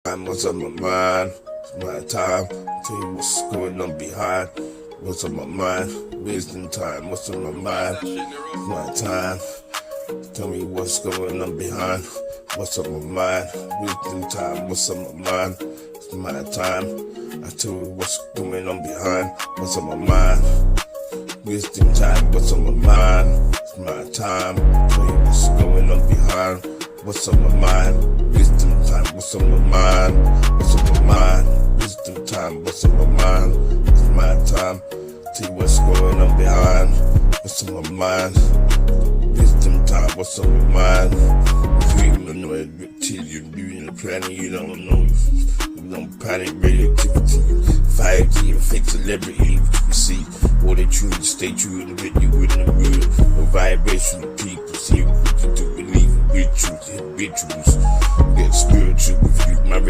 What's on my mind? It's my time. Tell you what's going on behind. What's on my mind? Wisdom time. What's on my mind? It's my time. Tell me what's going on behind. What's on my mind? Wisdom time. What's on my mind? It's my time. I tell you what's going on behind. What's on my mind? Wisdom time. What's on my mind? It's my time. Tell you what's going on behind. What's on my mind? Wisdom time. What's on my mind? What's on my mind? Wisdom time. What's on my mind? It's my time. Tell you what's going on behind. What's on my mind? Wisdom time. What's on my mind? If you don't know it, till you're doing the planning, you don't know. You don't panic, radioactivity, 5G, and fake celebrity. You see, all they true, stay true, and with you in the mood. The vibration of people, see what you do, believe in rituals, get spiritual with you. My